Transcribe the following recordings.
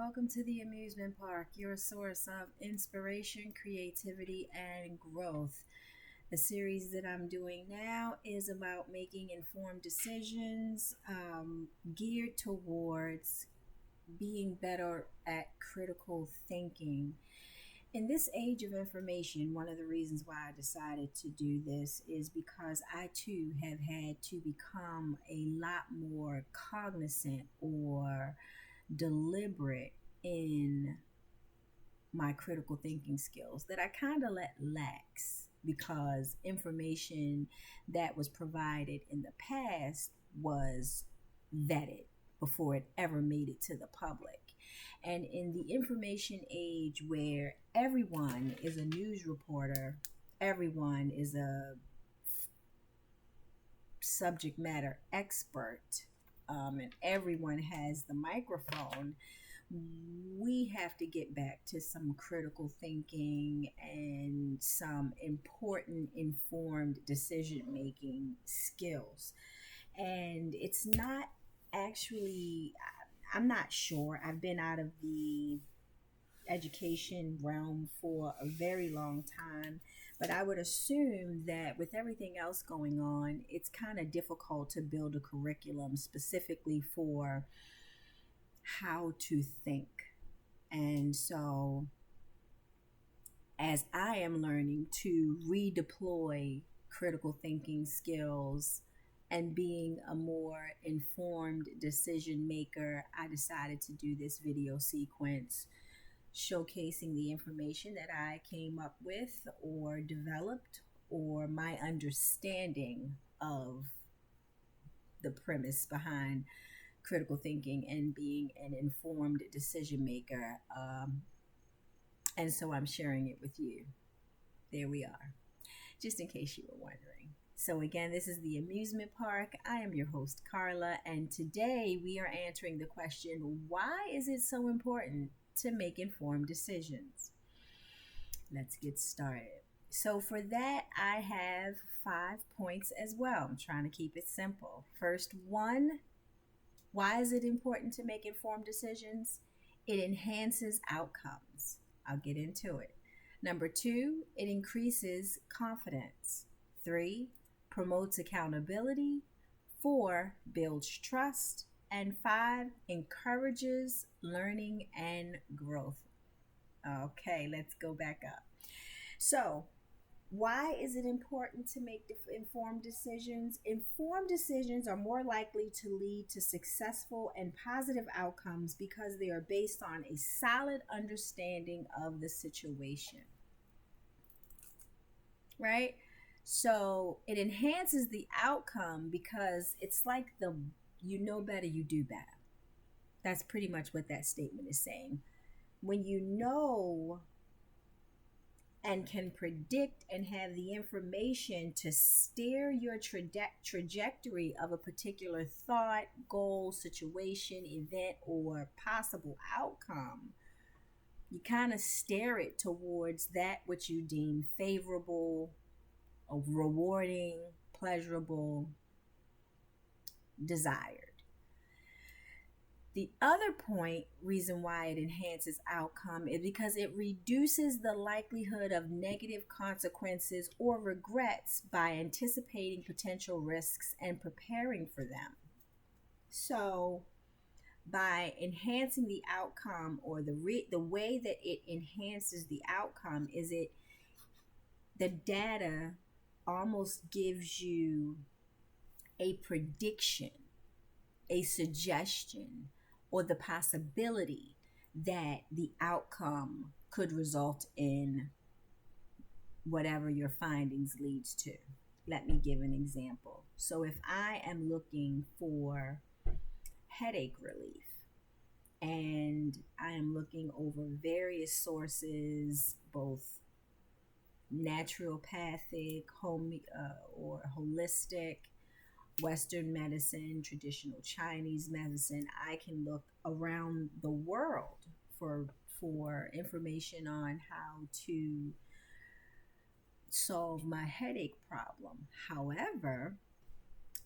welcome to the amusement park, your source of inspiration, creativity, and growth. The series that I'm doing now is about making informed decisions geared towards being better at critical thinking. In this age of information, one of the reasons why I decided to do this is because I too have had to become a lot more cognizant or deliberate in my critical thinking skills that I kind of let lax because information that was provided in the past was vetted before it ever made it to the public. And in the information age where everyone is a news reporter, everyone is a subject matter expert, and everyone has the microphone, we have to get back to some critical thinking and some important informed decision making skills. And it's not actually, I'm not sure. I've been out of the education realm for a very long time, but I would assume that with everything else going on, it's kind of difficult to build a curriculum specifically for how to think. And so, as I am learning to redeploy critical thinking skills and being a more informed decision maker, I decided to do this video sequence showcasing the information that I came up with or developed or my understanding of the premise behind critical thinking and being an informed decision maker. And so I'm sharing it with you. There we are, just in case you were wondering. So, again, this is the amusement park. I am your host, Carla, and today we are answering the question, why is it so important to make informed decisions? Let's get started. So, for that, I have 5 points as well. I'm trying to keep it simple. First one, why is it important to make informed decisions? It enhances outcomes. I'll get into it. Number two, it increases confidence. Three, promotes accountability. Four, builds trust. And five, encourages learning and growth. Okay, let's go back up. So, why is it important to make informed decisions? Informed decisions are more likely to lead to successful and positive outcomes because they are based on a solid understanding of the situation. Right? So it enhances the outcome because it's like the you know better, you do better. That's pretty much what that statement is saying. When you know and can predict and have the information to steer your trajectory of a particular thought, goal, situation, event, or possible outcome, you kind of steer it towards that which you deem favorable, rewarding, pleasurable, desired. The other reason why it enhances outcome is because it reduces the likelihood of negative consequences or regrets by anticipating potential risks and preparing for them. So, by enhancing the outcome, or the way that it enhances the outcome is the data almost gives you a prediction, a suggestion, or the possibility that the outcome could result in whatever your findings leads to. Let me give an example. So if I am looking for headache relief and I am looking over various sources, both naturopathic, or holistic, Western medicine, traditional Chinese medicine, I can look around the world for information on how to solve my headache problem. However,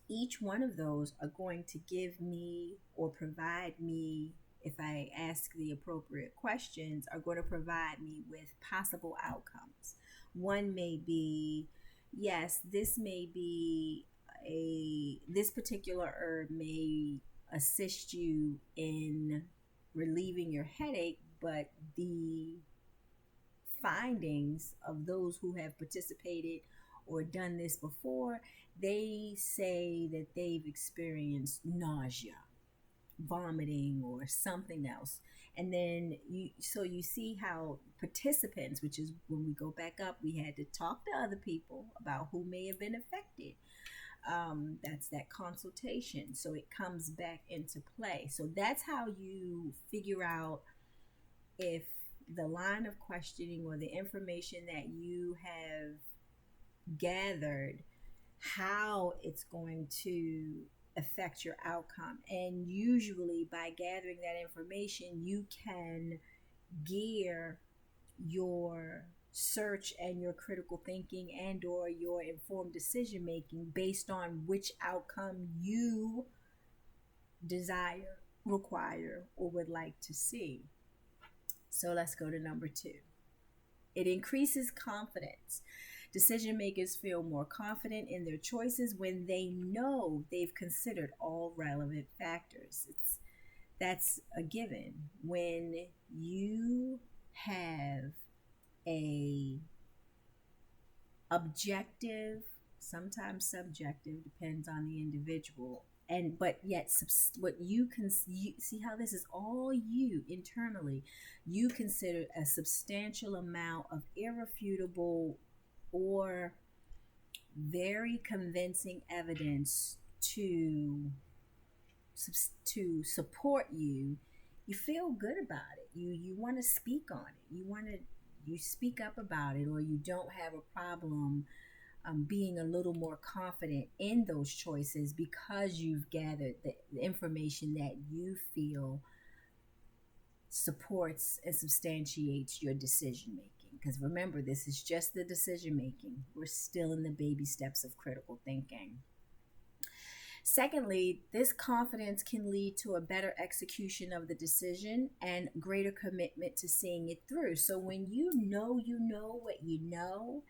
each one of those are going to give me or provide me if I ask the appropriate questions, are going to provide me with possible outcomes. One may be, yes, this particular herb may assist you in relieving your headache, but the findings of those who have participated or done this before, they say that they've experienced nausea, vomiting, or something else. And then you see how participants, which is when we go back up, we had to talk to other people about who may have been affected. That's that consultation. So it comes back into play. So that's how you figure out if the line of questioning or the information that you have gathered, how it's going to affect your outcome. And usually by gathering that information, you can gear your search and your critical thinking and or your informed decision making based on which outcome you desire, require, or would like to see. So let's go to number 2. It increases confidence. Decision makers feel more confident in their choices when they know they've considered all relevant factors. That's a given. When you have a objective, sometimes subjective, depends on the individual, but yet what you see how this is all you internally, you consider a substantial amount of irrefutable or very convincing evidence to support you. You feel good about it. You want to speak on it. You speak up about it, or you don't have a problem being a little more confident in those choices because you've gathered the information that you feel supports and substantiates your decision making. Because remember, this is just the decision making. We're still in the baby steps of critical thinking. Secondly, this confidence can lead to a better execution of the decision and greater commitment to seeing it through. So when you know what you know,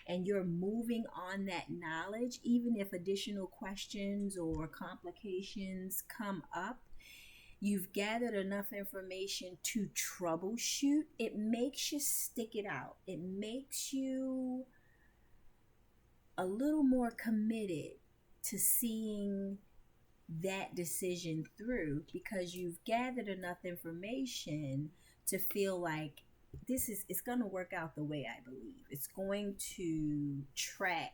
and you're moving on that knowledge, even if additional questions or complications come up, you've gathered enough information to troubleshoot. It makes you stick it out. It makes you a little more committed to seeing that decision through because you've gathered enough information to feel like it's going to work out the way I believe. It's going to track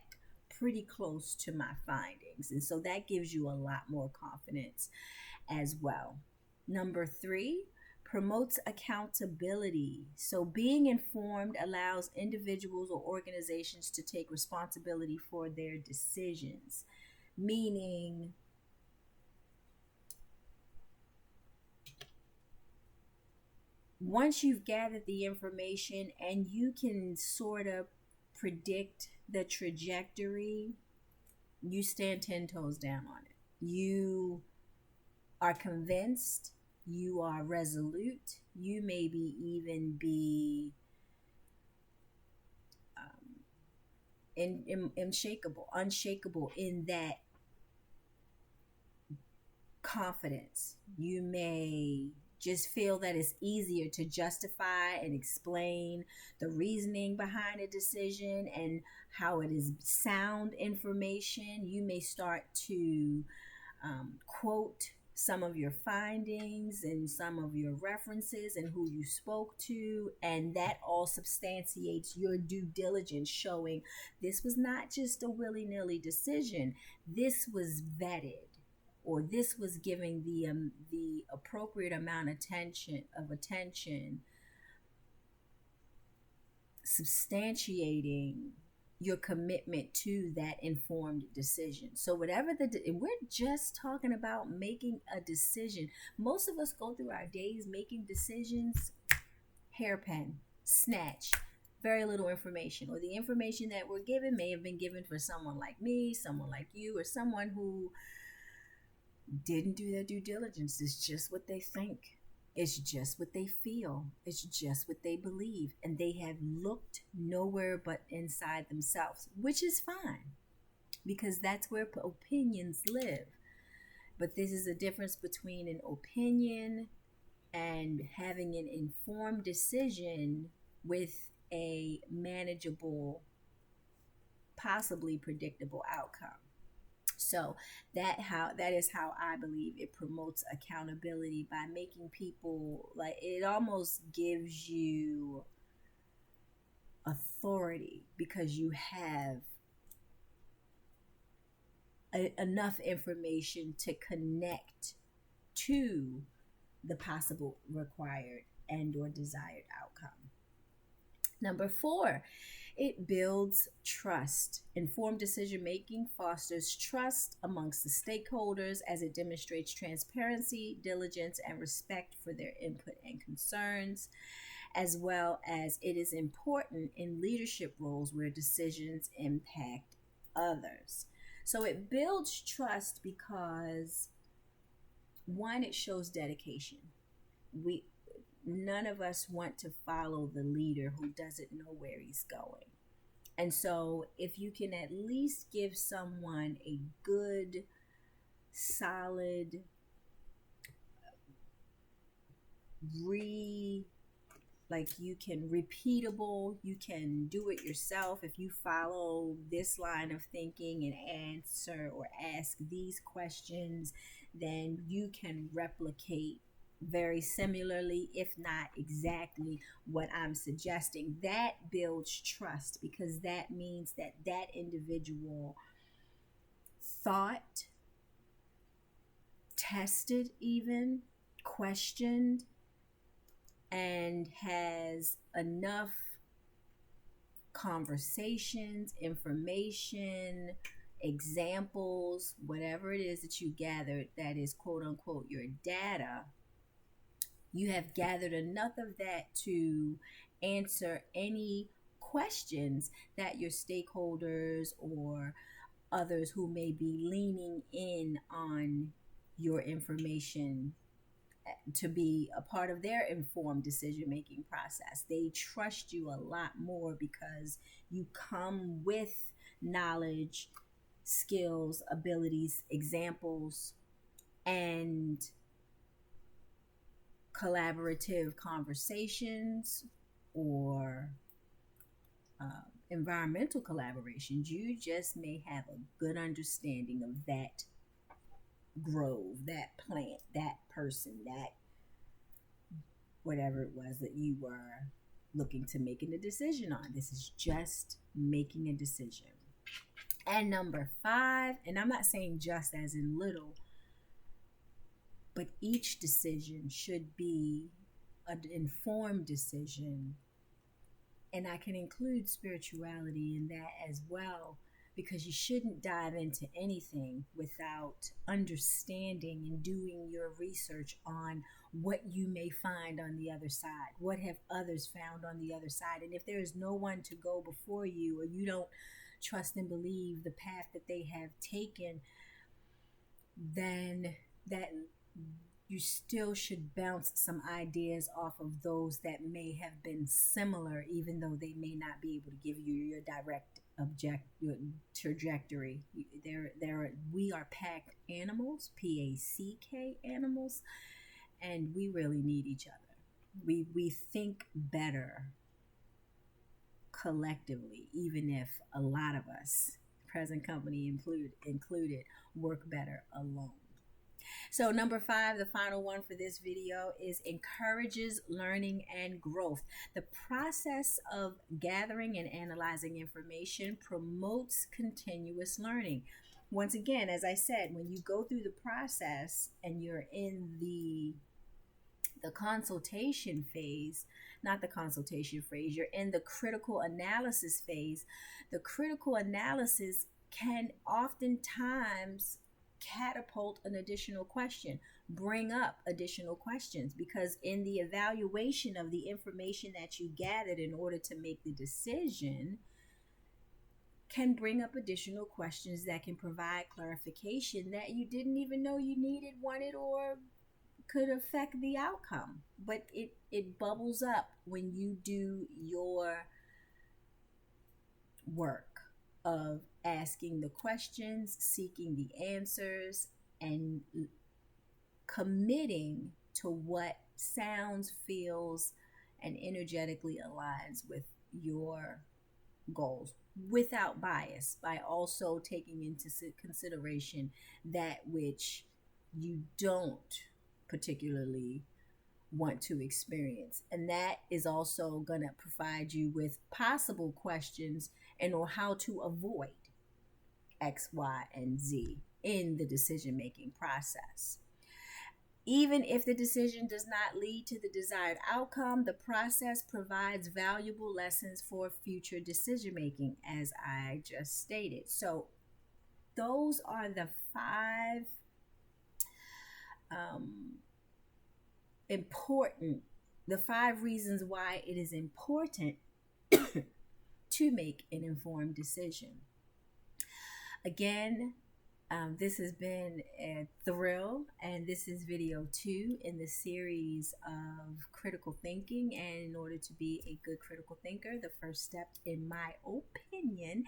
pretty close to my findings. And so that gives you a lot more confidence as well. Number 3, promotes accountability. So being informed allows individuals or organizations to take responsibility for their decisions, meaning once you've gathered the information and you can sort of predict the trajectory, you stand 10 toes down on it. You are convinced, you are resolute, you maybe even be unshakable in that confidence. You may just feel that it's easier to justify and explain the reasoning behind a decision and how it is sound information. You may start to quote some of your findings and some of your references and who you spoke to, and that all substantiates your due diligence, showing this was not just a willy-nilly decision. This was vetted, or this was giving the appropriate amount of attention, substantiating your commitment to that informed decision. So whatever we're just talking about making a decision. Most of us go through our days making decisions, hairpin, snatch, very little information, or the information that we're given may have been given for someone like me, someone like you, or someone who didn't do their due diligence. It's just what they think. It's just what they feel. It's just what they believe. And they have looked nowhere but inside themselves, which is fine because that's where opinions live. But this is a difference between an opinion and having an informed decision with a manageable, possibly predictable outcome. So that is how I believe it promotes accountability by making people, like, it almost gives you authority because you have enough information to connect to the possible required and or desired outcome. Number 4, it builds trust. Informed decision making fosters trust amongst the stakeholders as it demonstrates transparency, diligence, and respect for their input and concerns, as well as it is important in leadership roles where decisions impact others. So it builds trust because, one, it shows dedication. None of us want to follow the leader who doesn't know where he's going. And so if you can at least give someone a good, solid, you can repeatable, you can do it yourself. If you follow this line of thinking and answer or ask these questions, then you can replicate very similarly, if not exactly, what I'm suggesting. That builds trust because that means that that individual thought, tested, even questioned, and has enough conversations, information, examples, whatever it is that you gathered that is quote unquote your data. You have gathered enough of that to answer any questions that your stakeholders or others who may be leaning in on your information to be a part of their informed decision making process. They trust you a lot more because you come with knowledge, skills, abilities, examples, and collaborative conversations or environmental collaborations. You just may have a good understanding of that grove, that plant, that person, that whatever it was that you were looking to making a decision on. This is just making a decision. And number 5, and I'm not saying just as in little, but each decision should be an informed decision. And I can include spirituality in that as well, because you shouldn't dive into anything without understanding and doing your research on what you may find on the other side. What have others found on the other side? And if there is no one to go before you, or you don't trust and believe the path that they have taken, then that you still should bounce some ideas off of those that may have been similar, even though they may not be able to give you your direct your trajectory. We are pack animals, PACK animals, and we really need each other. We think better collectively, even if a lot of us, present company included, work better alone. So number 5, the final one for this video, is encourages learning and growth. The process of gathering and analyzing information promotes continuous learning. Once again, as I said, when you go through the process and you're in the consultation phase, not the consultation phase, you're in the critical analysis phase. The critical analysis can oftentimes catapult an additional question, bring up additional questions, because in the evaluation of the information that you gathered in order to make the decision can bring up additional questions that can provide clarification that you didn't even know you needed, wanted, or could affect the outcome. But it bubbles up when you do your work of asking the questions, seeking the answers, and committing to what sounds, feels, and energetically aligns with your goals without bias, by also taking into consideration that which you don't particularly want to experience. And that is also going to provide you with possible questions and on how to avoid X, Y, and Z in the decision making process. Even if the decision does not lead to the desired outcome, the process provides valuable lessons for future decision making, as I just stated. So, those are the five um, important, the five reasons why it is important to make an informed decision. Again, this has been a thrill, and this is video 2 in the series of critical thinking. And in order to be a good critical thinker, the first step, in my opinion,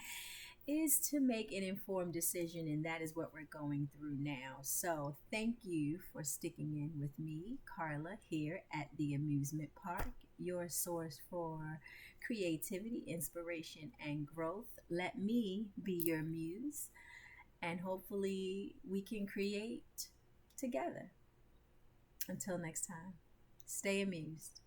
is to make an informed decision, and that is what we're going through now. So thank you for sticking in with me, Carla, here at the Amusement Park, your source for creativity, inspiration, and growth. Let me be your muse, and hopefully we can create together. Until next time, stay amused.